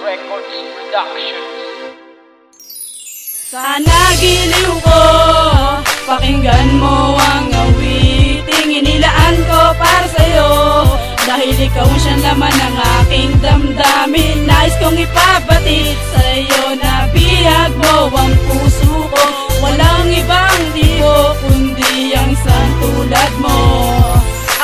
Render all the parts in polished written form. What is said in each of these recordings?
Records Productions. Sana giliw ko, pakinggan mo ang awiting inilaan ko para sa'yo. Dahil ikaw siyang laman ng aking damdamin, nais kong ipabatid sa'yo na bihag mo ang puso ko. Walang ibang diyo kundi ang isang tulad mo.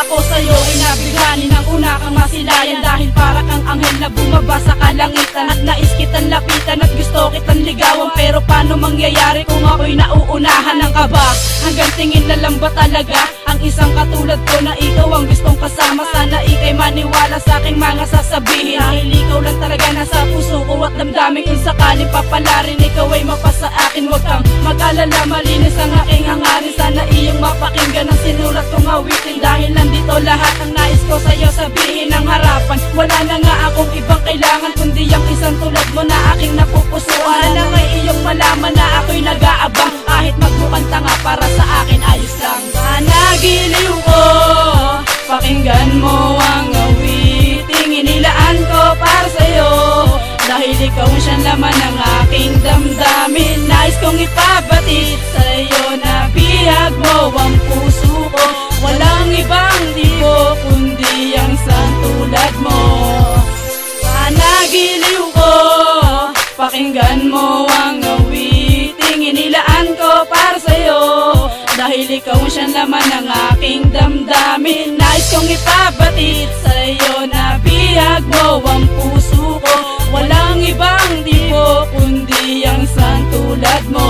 Ako sa'yo inabighani ng una kang masilayan, dahil para kang anghel na bumaba sa kalangitan. At nais kitang lapitan at gusto kitang ligawan, pero paano mangyayari kung ako'y nauunahan ng kaba? Hanggang tingin na lang ba talaga ang isang katulad ko na ikaw ang gustong kasama? Sana ika'y maniwala sa aking mga sasabihin, dahil ikaw lang talaga nasa puso ko at damdamin. Kung sakaling papalarin ikaw ay mapasa akin, huwag kang mag-alala, malinis ang aking hangarin. Sana iyong mapakinggan ang sinulat kong awitin, dahil nandito lahat ang nais ko sa'yo sabihin ng harapan. Wala na nga akong ibang kailangan kundi ang isang tulad mo na aking napupusuan. Na may iyong malaman na ako'y nag-aabang, kahit magmukhang tanga para sa akin ayos lang. Sana giliw ko, pakinggan mo ang awiting inilaan ko para sa'yo. Dahil ikaw siyang laman ng aking damdamin, nais kong ipabatid sa'yo na bihag mo ang puso ko. Walang ibang diyo kundi ang isang tulad mo. Sana giliw ko, pakinggan mo ang awiting inilaan ko para sa'yo. Dahil ikaw siyang laman ng aking damdamin, nais kong ipabatid sa'yo na bihag mo ang puso ko. Walang ibang diyo kundi ang isang tulad mo.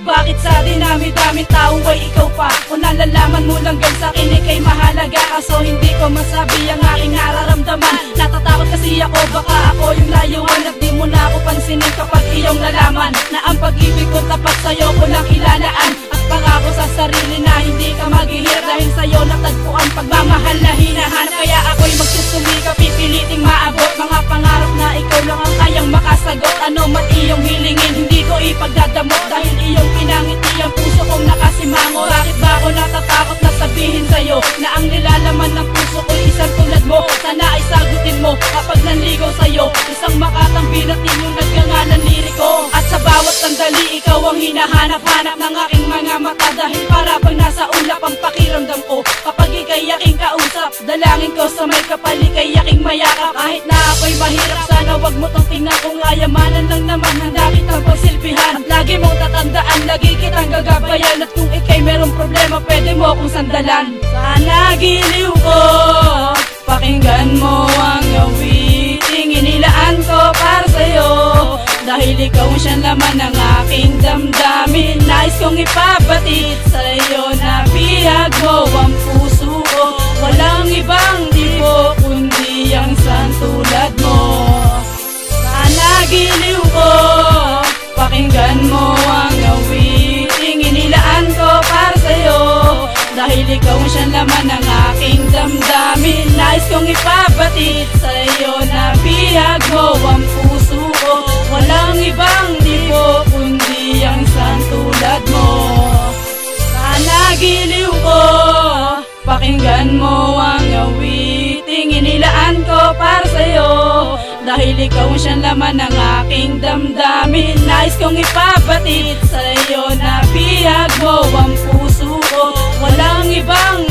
Bakit sa dinami-daming tao ay ikaw pa? Kung nalalaman mo lang gan sa'kin ika'y mahalaga, kaso hindi ko masabi ang aking nararamdaman. Natatakot kasi ako, baka ako yung layuan, at di mo na ako pansinin kapag iyong nalaman na ang pag-ibig ko tapat sa'yo ko lang ilalaan. At pangako sa sarili na hindi ka maghihirap, dahil sa'yo natagpuan pagmamahal na hinahanap. Kaya ako'y magsusumikap, pipiliting maabot mga pangarap na ikaw lang ang kayang makasagot. Ano man iyong hilingin, hindi ko ipagdadamot, dahil iyong pinangiti ang puso kong nakasimango. Bakit ba ako natatakot na sabihin sa'yo na ang nilalaman ng puso ko'y isang tulad mo? Sana ay sagutin mo kapag nanligaw sa'yo, isang makatambin at inyong nagngangalan liriko. At sa bawat sandali ikaw ang hinahanap-hanap ng aking mga mata, dahil para pag nasa ulap ang pakiramdam ko kapag ika'y aking kausap. Dalangin ko sa may kapal ika'y aking mayakap. Kahit na ako'y mahirap, sana wag mo tong tingnan kung ayamanan lang naman, handa kitang pagsilbihan. At lagi mong tatandaan, lagi kitang gagabayan, at kung ika'y merong problema pwede mo akong sandalan. Sana giliw ko, pakinggan mo ang awiting inilaan ko para sa'yo. Dahil ikaw siyang laman ng aking damdamin, nais kong ipabatid sa'yo na bihag mo ang puso ko. Walang ibang diyo kundi ang isang tulad mo. Sana giliw ko, pakinggan mo ang awiting inilaan ko para sa'yo. Dahil ikaw siyang laman ng aking damdamin, nais kong ipabatid sa'yo na bihag mo ang puso ko. Walang ibang diyo kundi ang isang tulad mo. Sana giliw ko, pakinggan mo ang awiting inilaan ko para sa'yo. Dahil ikaw siyang laman ng aking damdamin, nais kong ipabatid sa'yo na bihag mo ang puso ko. Walang ibang